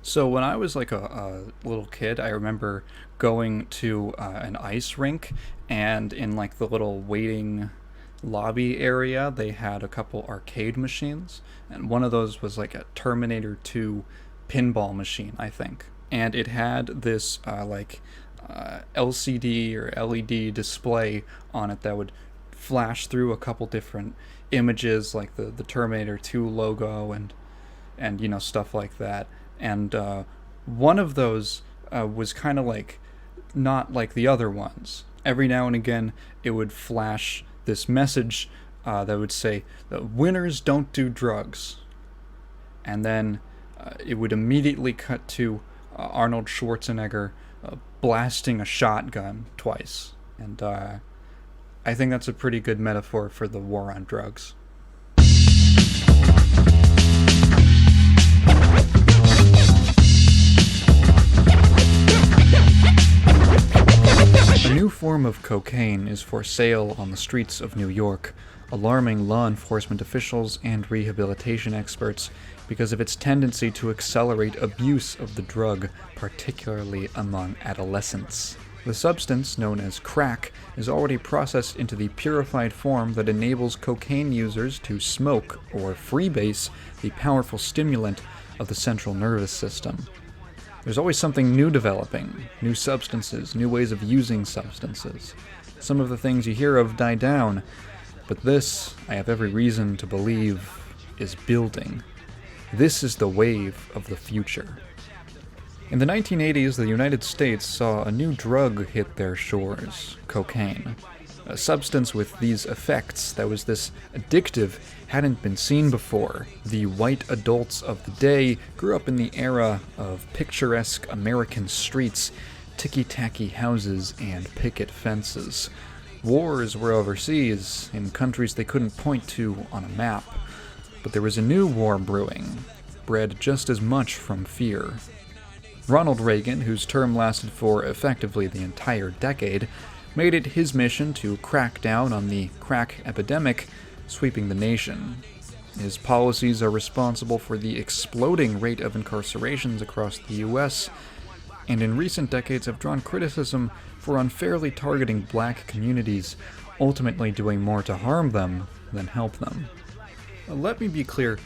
So when I was like a little kid, I remember going to an ice rink, and in like the little waiting lobby area, they had a couple arcade machines, and one of those was like a Terminator 2 pinball machine, I think. And it had this LCD or LED display on it that would flash through a couple different images, like the Terminator 2 logo and stuff like that. And one of those was kind of like not like the other ones. Every now and again, it would flash this message that would say, "The winners don't do drugs," and then it would immediately cut to Arnold Schwarzenegger blasting a shotgun twice. And I think that's a pretty good metaphor for the war on drugs. A new form of cocaine is for sale on the streets of New York, alarming law enforcement officials and rehabilitation experts because of its tendency to accelerate abuse of the drug, particularly among adolescents. The substance, known as crack, is already processed into the purified form that enables cocaine users to smoke or freebase the powerful stimulant of the central nervous system. There's always something new developing, new substances, new ways of using substances. Some of the things you hear of die down, but this, I have every reason to believe, is building. This is the wave of the future. In the 1980s, the United States saw a new drug hit their shores, cocaine. A substance with these effects that was this addictive hadn't been seen before. The white adults of the day grew up in the era of picturesque American streets, ticky-tacky houses, and picket fences. Wars were overseas, in countries they couldn't point to on a map. But there was a new war brewing, bred just as much from fear. Ronald Reagan, whose term lasted for effectively the entire decade, made it his mission to crack down on the crack epidemic sweeping the nation. His policies are responsible for the exploding rate of incarcerations across the U.S., and in recent decades have drawn criticism for unfairly targeting black communities, ultimately doing more to harm them than help them. Let me be clear.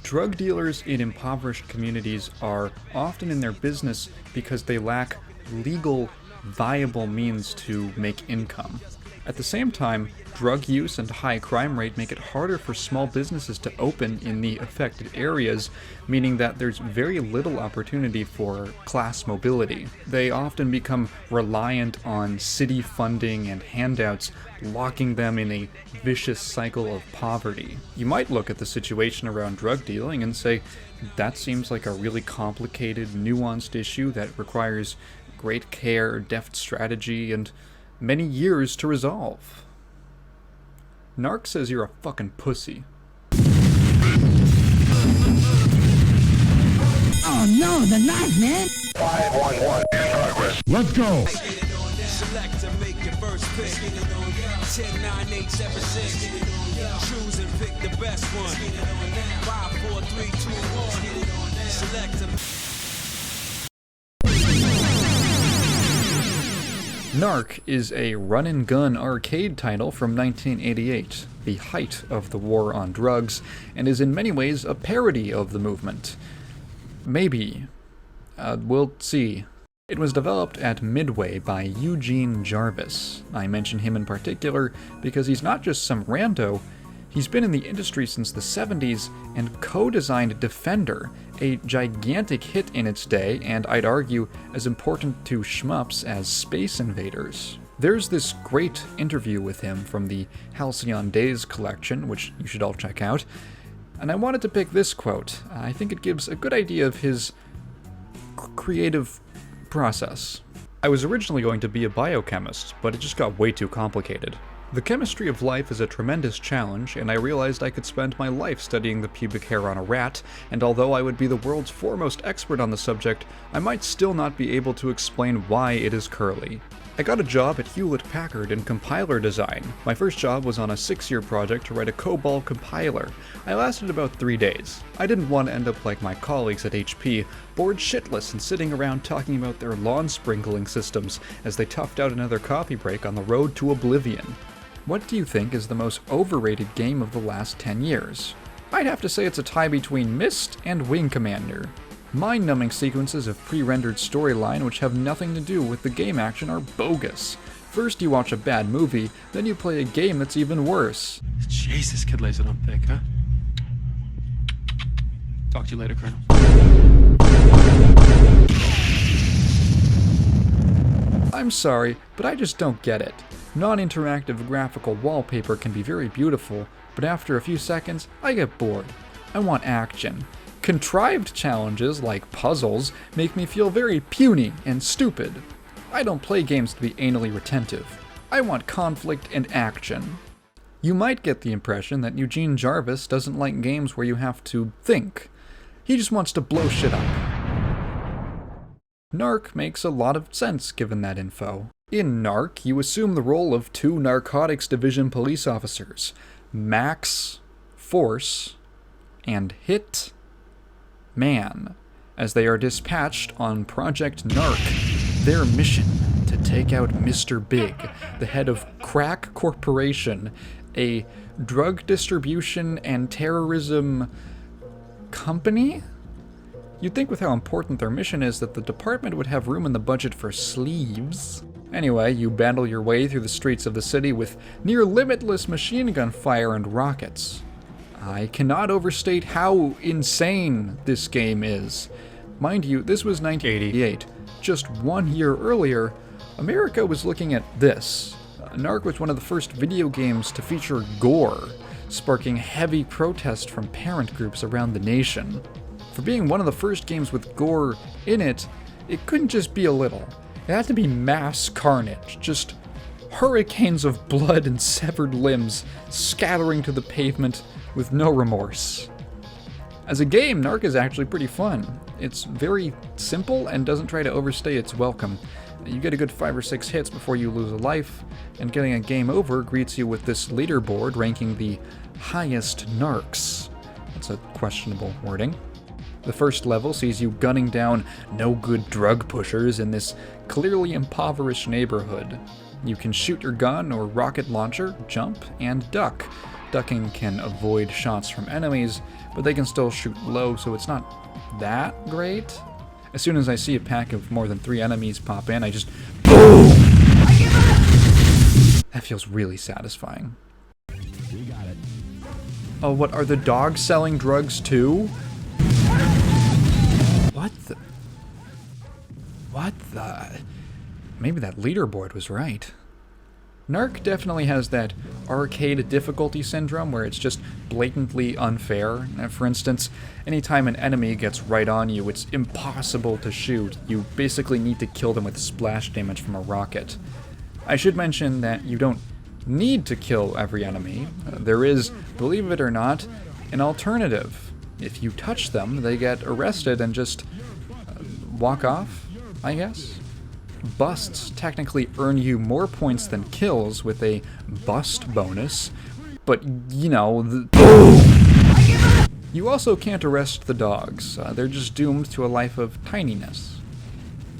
Drug dealers in impoverished communities are often in their business because they lack legal, viable means to make income. At the same time, drug use and high crime rate make it harder for small businesses to open in the affected areas, meaning that there's very little opportunity for class mobility. They often become reliant on city funding and handouts, locking them in a vicious cycle of poverty. You might look at the situation around drug dealing and say, that seems like a really complicated, nuanced issue that requires great care, deft strategy, and many years to resolve. Narc says you're a fucking pussy. Oh no, the knife, man! 511 in progress. Let's go! Select to make your first pick. 10, 9, 8, 7, 6. Choose and pick the best one. 5, 4, 3, 2, 1. Select to... Narc is a run-and-gun arcade title from 1988, the height of the war on drugs, and is in many ways a parody of the movement. Maybe. We'll see. It was developed at Midway by Eugene Jarvis. I mention him in particular because he's not just some rando. He's been in the industry since the 70s and co-designed Defender, a gigantic hit in its day and I'd argue as important to shmups as Space Invaders. There's this great interview with him from the Halcyon Days collection, which you should all check out, and I wanted to pick this quote. I think it gives a good idea of his creative process. I was originally going to be a biochemist, but it just got way too complicated. The chemistry of life is a tremendous challenge, and I realized I could spend my life studying the pubic hair on a rat, and although I would be the world's foremost expert on the subject, I might still not be able to explain why it is curly. I got a job at Hewlett-Packard in compiler design. My first job was on a 6-year project to write a COBOL compiler. I lasted about 3 days. I didn't want to end up like my colleagues at HP, bored shitless and sitting around talking about their lawn sprinkling systems as they toughed out another coffee break on the road to oblivion. What do you think is the most overrated game of the last 10 years? I'd have to say it's a tie between Myst and Wing Commander. Mind-numbing sequences of pre-rendered storyline which have nothing to do with the game action are bogus. First you watch a bad movie, then you play a game that's even worse. Jeez, this kid lays it on thick, huh? Talk to you later, Colonel. I'm sorry, but I just don't get it. Non-interactive graphical wallpaper can be very beautiful, but after a few seconds, I get bored. I want action. Contrived challenges, like puzzles, make me feel very puny and stupid. I don't play games to be anally retentive. I want conflict and action. You might get the impression that Eugene Jarvis doesn't like games where you have to think. He just wants to blow shit up. Narc makes a lot of sense given that info. In Narc, you assume the role of 2 Narcotics Division police officers, Max, Force, and Hit Man, as they are dispatched on Project Narc, their mission to take out Mr. Big, the head of Crack Corporation, a drug distribution and terrorism company? You'd think with how important their mission is that the department would have room in the budget for sleeves. Anyway, you battle your way through the streets of the city with near limitless machine gun fire and rockets. I cannot overstate how insane this game is. Mind you, this was 1988. Just 1 year earlier, America was looking at this. Narc was one of the first video games to feature gore, sparking heavy protest from parent groups around the nation. For being one of the first games with gore in it, it couldn't just be a little. It had to be mass carnage, just hurricanes of blood and severed limbs scattering to the pavement with no remorse. As a game, Narc is actually pretty fun. It's very simple and doesn't try to overstay its welcome. You get a good 5 or 6 hits before you lose a life, and getting a game over greets you with this leaderboard ranking the highest narcs. That's a questionable wording. The first level sees you gunning down no-good drug pushers in this clearly impoverished neighborhood. You can shoot your gun or rocket launcher, jump, and duck. Ducking can avoid shots from enemies, but they can still shoot low, so it's not that great. As soon as I see a pack of more than 3 enemies pop in, I just BOOM! That feels really satisfying. We got it. Oh, what, are the dogs selling drugs too? What the? Maybe that leaderboard was right. Narc definitely has that arcade difficulty syndrome where it's just blatantly unfair. For instance, anytime an enemy gets right on you, it's impossible to shoot. You basically need to kill them with splash damage from a rocket. I should mention that you don't need to kill every enemy. There is, believe it or not, an alternative. If you touch them, they get arrested and just walk off, I guess. Busts technically earn you more points than kills with a bust bonus, but you know, you also can't arrest the dogs. They're just doomed to a life of tininess.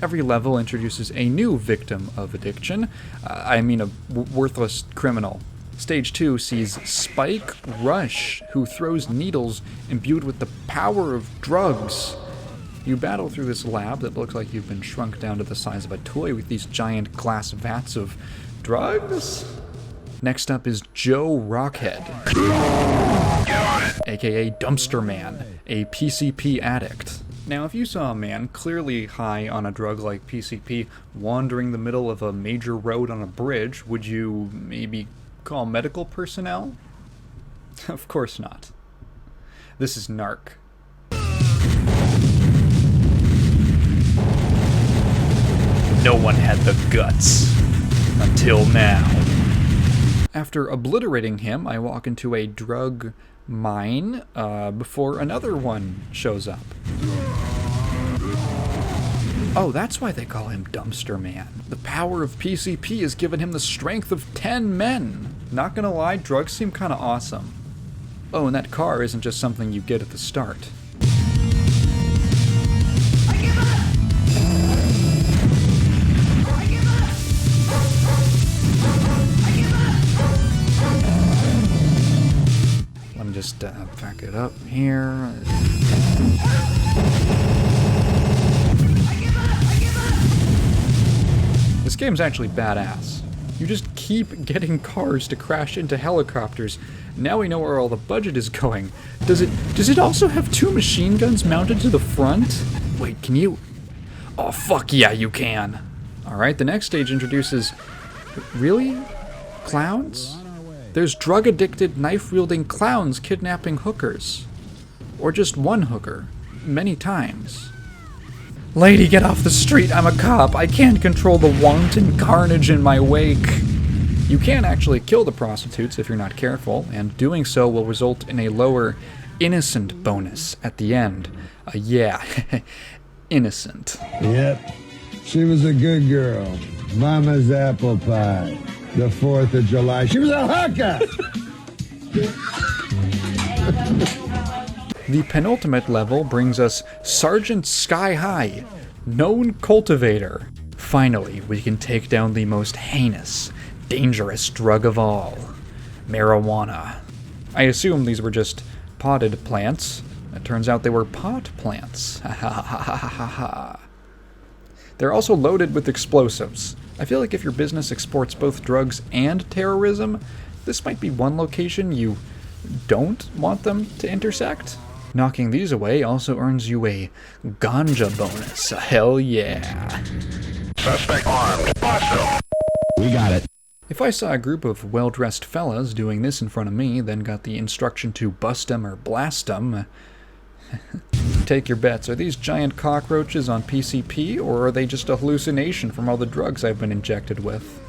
Every level introduces a new victim of addiction. I mean a worthless criminal. Stage 2 sees Spike Rush, who throws needles imbued with the power of drugs. You battle through this lab that looks like you've been shrunk down to the size of a toy with these giant glass vats of drugs. Next up is Joe Rockhead, aka Dumpster Man, a PCP addict. Now, if you saw a man clearly high on a drug like PCP wandering the middle of a major road on a bridge, would you maybe call medical personnel? Of course not. This is Narc. No one had the guts. Until now. After obliterating him, I walk into a drug mine before another one shows up. Oh, that's why they call him Dumpster Man. The power of PCP has given him the strength of 10 men. Not gonna lie, drugs seem kinda awesome. Oh, and that car isn't just something you get at the start. Let me just back it up here. This game's actually badass. You just keep getting cars to crash into helicopters. Now we know where all the budget is going. Does it also have 2 machine guns mounted to the front? Wait, can you? Oh, fuck yeah, you can. Alright, the next stage introduces... Really? Clowns? There's drug-addicted, knife-wielding clowns kidnapping hookers. Or just one hooker. Many times. Lady, get off the street, I'm a cop. I can't control the wanton carnage in my wake. You can actually kill the prostitutes if you're not careful, and doing so will result in a lower innocent bonus at the end. Yeah, innocent. Yep, she was a good girl. Mama's apple pie. The 4th of July. She was a hooker! The penultimate level brings us Sergeant Sky High, known cultivator. Finally, we can take down the most heinous, dangerous drug of all, marijuana. I assume these were just potted plants. It turns out they were pot plants. Ha ha ha ha ha ha. They're also loaded with explosives. I feel like if your business exports both drugs and terrorism, this might be one location you don't want them to intersect. Knocking these away also earns you a ganja bonus. Hell yeah. Suspect armed. Bust him. We got it. If I saw a group of well-dressed fellas doing this in front of me, then got the instruction to bust 'em or blast 'em, take your bets. Are these giant cockroaches on PCP, or are they just a hallucination from all the drugs I've been injected with?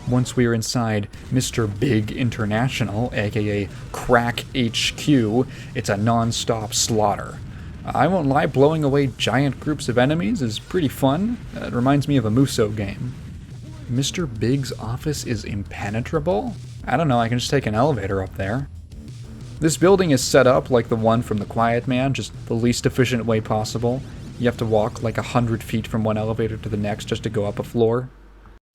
Once we are inside Mr. Big International, aka Crack HQ, it's a non-stop slaughter. I won't lie, blowing away giant groups of enemies is pretty fun. It reminds me of a Muso game. Mr. Big's office is impenetrable? I don't know, I can just take an elevator up there. This building is set up like the one from The Quiet Man, just the least efficient way possible. You have to walk like 100 feet from one elevator to the next just to go up a floor.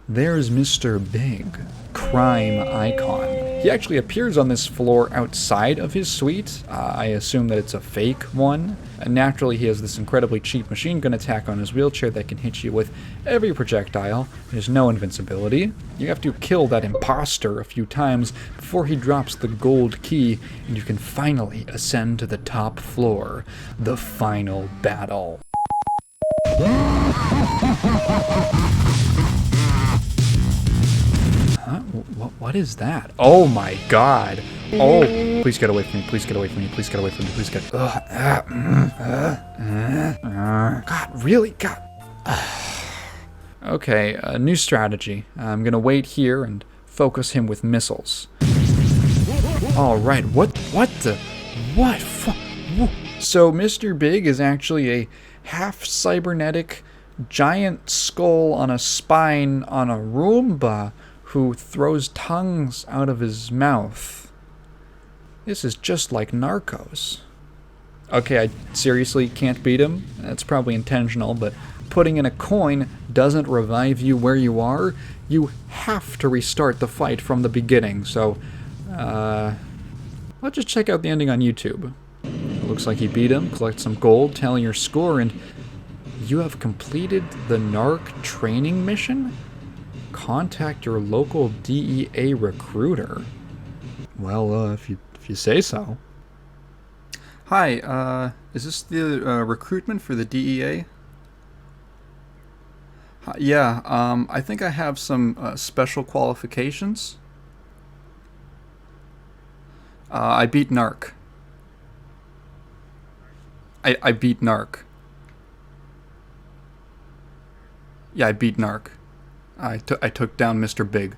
There's Mr. Big, crime icon. He actually appears on this floor outside of his suite. I assume that it's a fake one. And naturally, he has this incredibly cheap machine gun attack on his wheelchair that can hit you with every projectile. There's no invincibility. You have to kill that imposter a few times before he drops the gold key, and you can finally ascend to the top floor. The final battle. Huh? What is that? Oh my god. Oh, please get away from me, please get away from me, please get away from me, please get... God, really? God. Okay, new strategy. I'm gonna wait here and focus him with missiles. Alright, what the... What? So Mr. Big is actually a half-cybernetic giant skull on a spine on a Roomba who throws tongues out of his mouth. This is just like Narcos. Okay, I seriously can't beat him. That's probably intentional, but putting in a coin doesn't revive you where you are. You have to restart the fight from the beginning, so, let's just check out the ending on YouTube. Looks like you beat him, collect some gold, tally your score, and you have completed the Narc training mission? Contact your local DEA recruiter. Well, if you say so. Hi, is this the recruitment for the DEA? Yeah, I think I have some special qualifications. I beat Narc. I beat Narc. Yeah, I beat Narc. I took down Mr. Big.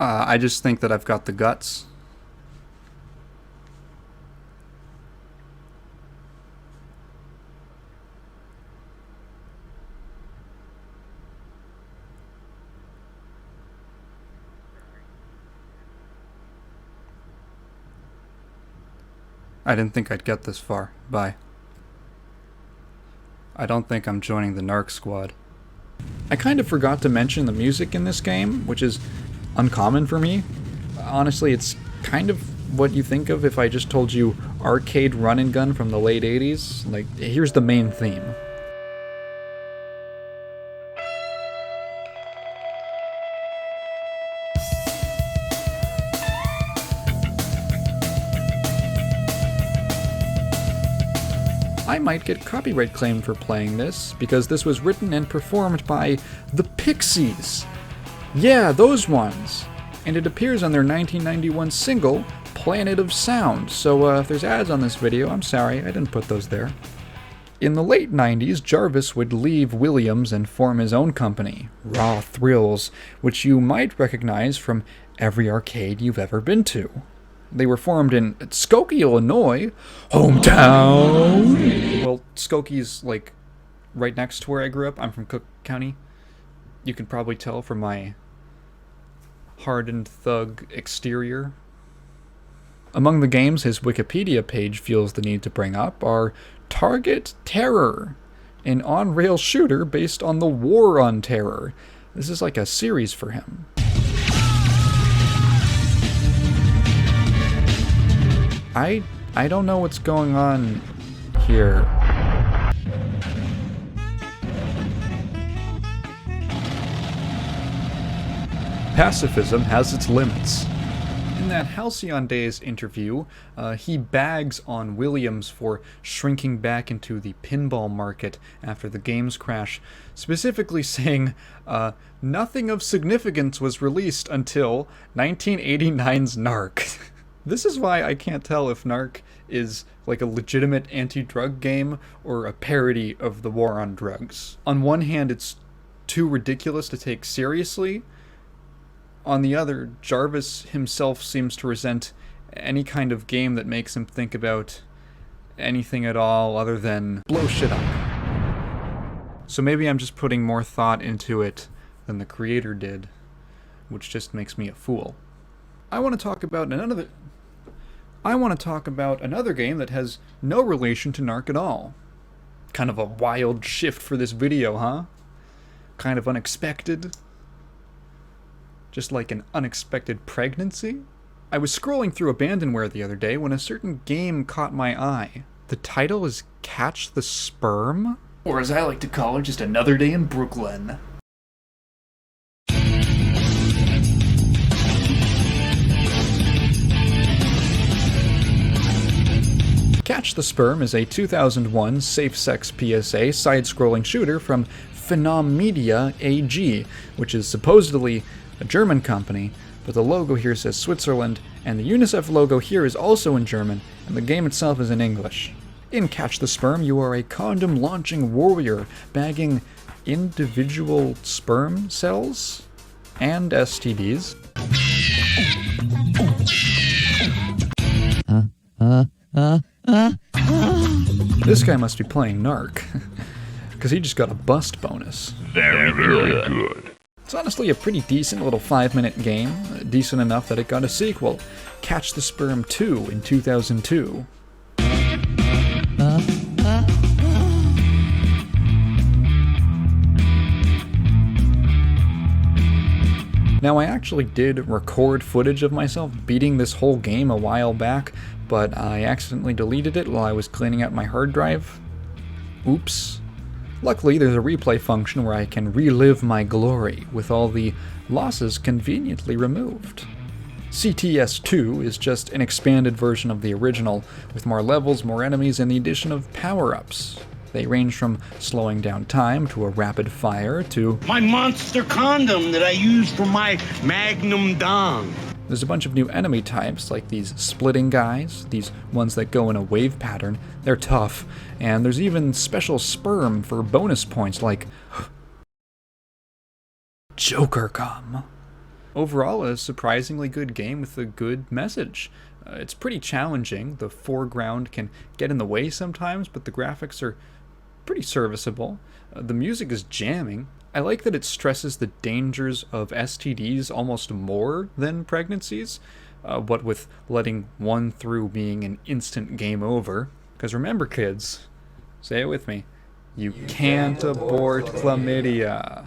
I just think that I've got the guts. I didn't think I'd get this far. Bye. I don't think I'm joining the Narc squad. I kind of forgot to mention the music in this game, which is uncommon for me. Honestly, it's kind of what you think of if I just told you arcade run and gun from the late 80s. Like, here's the main theme. I might get copyright claimed for playing this, because this was written and performed by the Pixies. Yeah, those ones. And it appears on their 1991 single, Planet of Sound, so if there's ads on this video, I'm sorry, I didn't put those there. In the late 90s, Jarvis would leave Williams and form his own company, Raw Thrills, which you might recognize from every arcade you've ever been to. They were formed in Skokie, Illinois, hometown. Well, Skokie's like right next to where I grew up. I'm from Cook County. You can probably tell from my hardened thug exterior. Among the games his Wikipedia page feels the need to bring up are Target Terror, an on-rail shooter based on the War on Terror. This is like a series for him. I don't know what's going on here. Pacifism has its limits. In that Halcyon Days interview, he bags on Williams for shrinking back into the pinball market after the game's crash, specifically saying, nothing of significance was released until 1989's Narc. This is why I can't tell if Narc is like a legitimate anti-drug game or a parody of the war on drugs. On one hand, it's too ridiculous to take seriously. On the other, Jarvis himself seems to resent any kind of game that makes him think about anything at all other than blow shit up. So maybe I'm just putting more thought into it than the creator did, which just makes me a fool. I want to talk about another game that has no relation to Narc at all. Kind of a wild shift for this video, huh? Kind of unexpected. Just like an unexpected pregnancy? I was scrolling through Abandonware the other day when a certain game caught my eye. The title is Catch the Sperm? Or as I like to call it, just another day in Brooklyn. Catch the Sperm is a 2001 safe sex PSA side-scrolling shooter from Phenom Media AG, which is supposedly a German company, but the logo here says Switzerland, and the UNICEF logo here is also in German, and the game itself is in English. In Catch the Sperm, you are a condom-launching warrior bagging individual sperm cells and STDs. This guy must be playing Narc, because he just got a bust bonus. Very good. It's honestly a pretty decent little 5-minute game, decent enough that it got a sequel, Catch the Sperm 2 in 2002. Now, I actually did record footage of myself beating this whole game a while back, but I accidentally deleted it while I was cleaning out my hard drive. Oops. Luckily, there's a replay function where I can relive my glory, with all the losses conveniently removed. CTS2 is just an expanded version of the original, with more levels, more enemies, and the addition of power-ups. They range from slowing down time to a rapid fire to my monster condom that I use for my magnum dong. There's a bunch of new enemy types, like these splitting guys, these ones that go in a wave pattern. They're tough. And there's even special sperm for bonus points, like Joker cum. overall a surprisingly good game with a good message. It's pretty challenging. The foreground can get in the way sometimes, but the graphics are pretty serviceable. The music is jamming. I like that it stresses the dangers of STDs almost more than pregnancies, what with letting one through being an instant game over. Because remember, kids, say it with me, you can't abort chlamydia.